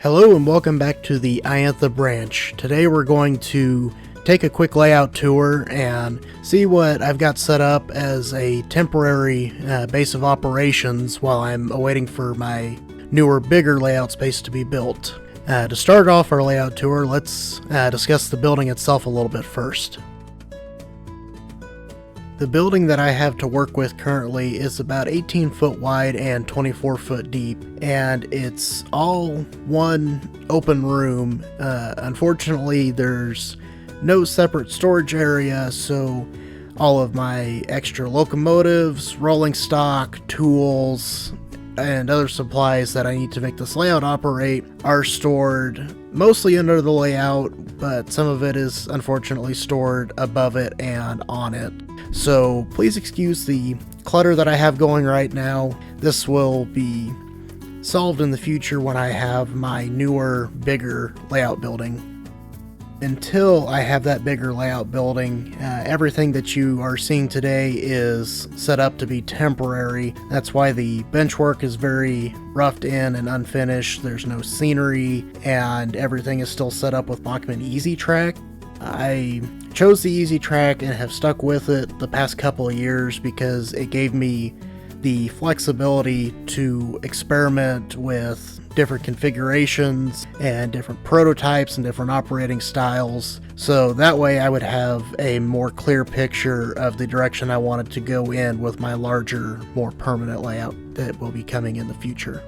Hello and welcome back to the Iantha branch. Today we're going to take a quick layout tour and see what I've got set up as a temporary base of operations while I'm awaiting for my newer, bigger layout space to be built. To start off our layout tour, let's discuss the building itself a little bit first. The building that I have to work with currently is about 18 foot wide and 24 foot deep, and it's all one open room. Unfortunately, there's no separate storage area, so all of my extra locomotives, rolling stock, tools, and other supplies that I need to make this layout operate are stored mostly under the layout, but some of it is unfortunately stored above it and on it. So please excuse the clutter that I have going right now. This will be solved in the future when I have my newer, bigger layout building. Until I have that bigger layout building, everything that you are seeing today is set up to be temporary. That's why the bench work is very roughed in and unfinished. There's no scenery, and everything is still set up with Bachmann Easy Track. I chose the Easy Track and have stuck with it the past couple of years because it gave me the flexibility to experiment with different configurations and different prototypes and different operating styles, so that way I would have a more clear picture of the direction I wanted to go in with my larger, more permanent layout that will be coming in the future.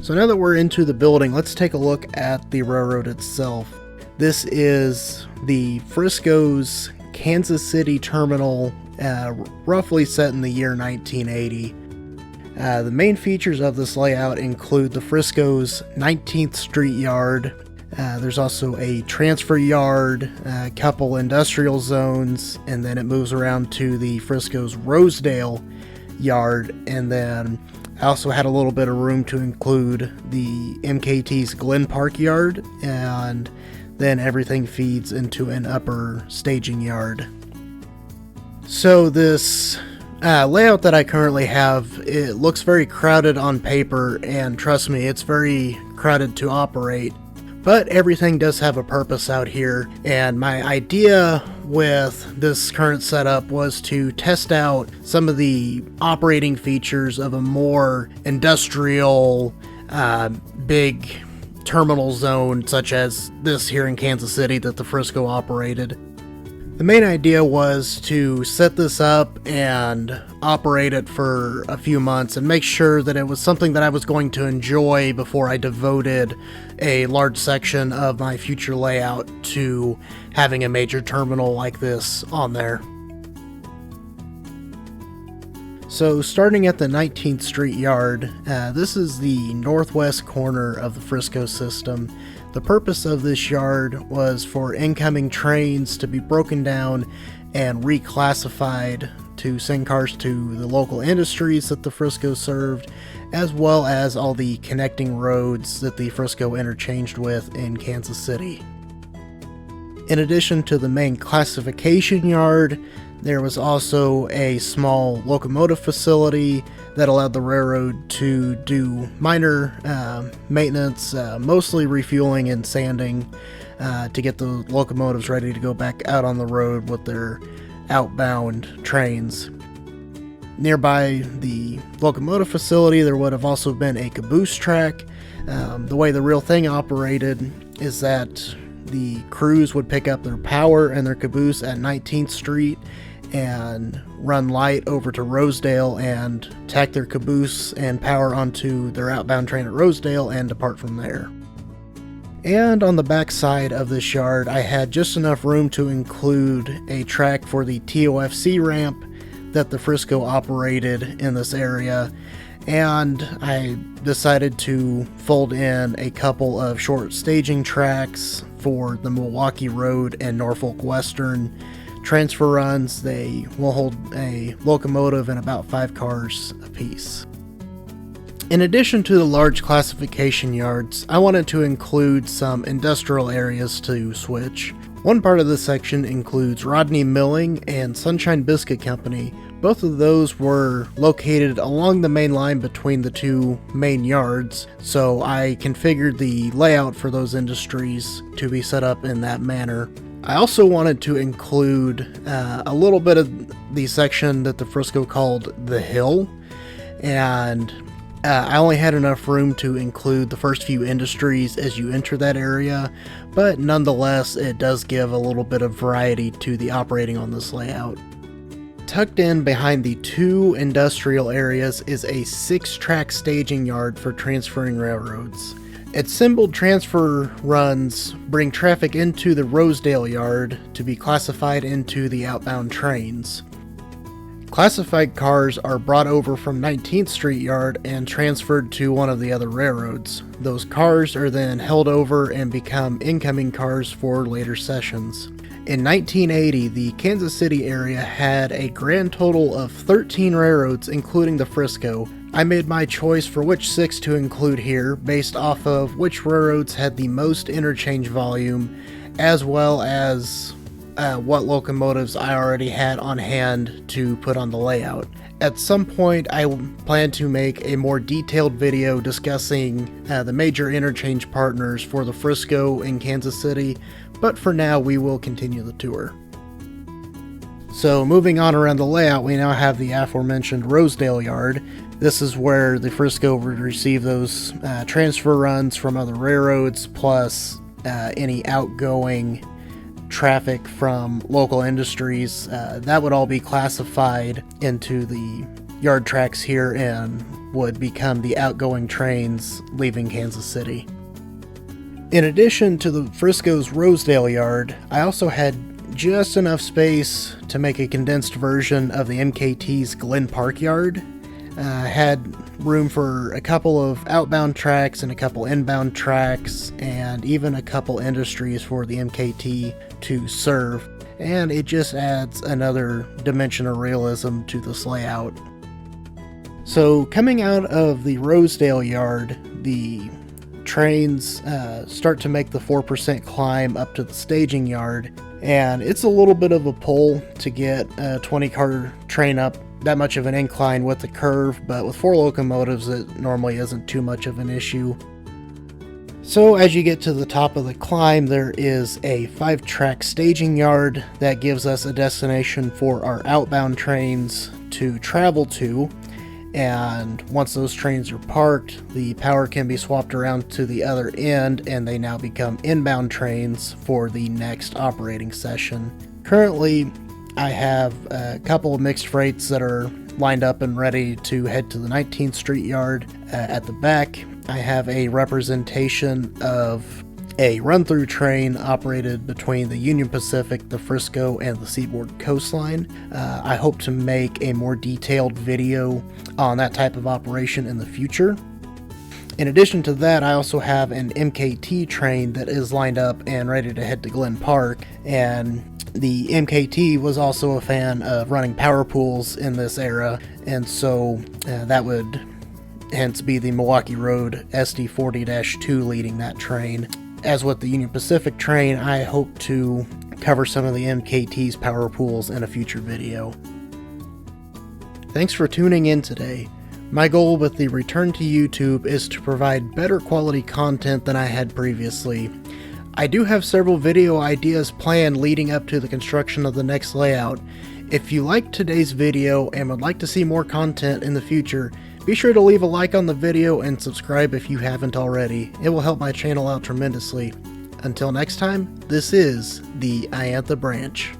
So now that we're into the building, let's take a look at the railroad itself. This is the Frisco's Kansas City terminal, roughly set in the year 1980. The main features of this layout include the Frisco's 19th Street yard. There's also a transfer yard, a couple industrial zones, and then it moves around to the Frisco's Rosedale yard. And then I also had a little bit of room to include the MKT's Glen Park yard, and then everything feeds into an upper staging yard. So this layout that I currently have, it looks very crowded on paper, and trust me, it's very crowded to operate, but everything does have a purpose out here. And my idea with this current setup was to test out some of the operating features of a more industrial, big terminal zone such as this here in Kansas City that the Frisco operated. The main idea was to set this up and operate it for a few months and make sure that it was something that I was going to enjoy before I devoted a large section of my future layout to having a major terminal like this on there. So starting at the 19th Street yard, this is the northwest corner of the Frisco system. The purpose of this yard was for incoming trains to be broken down and reclassified to send cars to the local industries that the Frisco served, as well as all the connecting roads that the Frisco interchanged with in Kansas City. In addition to the main classification yard, there was also a small locomotive facility that allowed the railroad to do minor maintenance, mostly refueling and sanding, to get the locomotives ready to go back out on the road with their outbound trains. Nearby the locomotive facility, there would have also been a caboose track. The way the real thing operated is that the crews would pick up their power and their caboose at 19th Street and run light over to Rosedale and tack their caboose and power onto their outbound train at Rosedale and depart from there. And on the back side of this yard, I had just enough room to include a track for the TOFC ramp that the Frisco operated in this area, and I decided to fold in a couple of short staging tracks for the Milwaukee Road and Norfolk Western transfer runs. They will hold a locomotive and about 5 cars apiece. In addition to the large classification yards, I wanted to include some industrial areas to switch. One part of this section includes Rodney Milling and Sunshine Biscuit Company, Both of those were located along the main line between the two main yards, so I configured the layout for those industries to be set up in that manner. I also wanted to include a little bit of the section that the Frisco called the Hill, and I only had enough room to include the first few industries as you enter that area, but nonetheless it does give a little bit of variety to the operating on this layout. Tucked in behind the two industrial areas is a 6-track staging yard for transferring railroads. Assembled transfer runs bring traffic into the Rosedale yard to be classified into the outbound trains. Classified cars are brought over from 19th Street Yard and transferred to one of the other railroads. Those cars are then held over and become incoming cars for later sessions. In 1980, the Kansas City area had a grand total of 13 railroads, including the Frisco. I made my choice for which 6 to include here based off of which railroads had the most interchange volume, as well as what locomotives I already had on hand to put on the layout. At some point, I plan to make a more detailed video discussing the major interchange partners for the Frisco and Kansas City, but for now we will continue the tour. So moving on around the layout, we now have the aforementioned Rosedale Yard. This is where the Frisco would receive those transfer runs from other railroads, plus any outgoing traffic from local industries. That would all be classified into the yard tracks here and would become the outgoing trains leaving Kansas City. In addition to the Frisco's Rosedale Yard, I also had just enough space to make a condensed version of the MKT's Glen Park Yard. Had room for a couple of outbound tracks and a couple inbound tracks, and even a couple industries for the MKT to serve, and it just adds another dimension of realism to this layout. So coming out of the Rosedale Yard, the trains start to make the 4% climb up to the staging yard, and it's a little bit of a pull to get a 20-car train up that much of an incline with the curve, but with 4 locomotives it normally isn't too much of an issue. So as you get to the top of the climb, there is a 5-track staging yard that gives us a destination for our outbound trains to travel to, and once those trains are parked, the power can be swapped around to the other end and they now become inbound trains for the next operating session. Currently, I have a couple of mixed freights that are lined up and ready to head to the 19th Street Yard. At the back, I have a representation of a run-through train operated between the Union Pacific, the Frisco, and the Seaboard Coastline. I hope to make a more detailed video on that type of operation in the future. In addition to that, I also have an MKT train that is lined up and ready to head to Glen Park, and the MKT was also a fan of running power pools in this era, and so that would hence be the Milwaukee Road SD40-2 leading that train. As with the Union Pacific train, I hope to cover some of the MKT's power pools in a future video. Thanks for tuning in today. My goal with the return to YouTube is to provide better quality content than I had previously. I do have several video ideas planned leading up to the construction of the next layout. If you liked today's video and would like to see more content in the future, be sure to leave a like on the video and subscribe if you haven't already. It will help my channel out tremendously. Until next time, this is the Iantha Branch.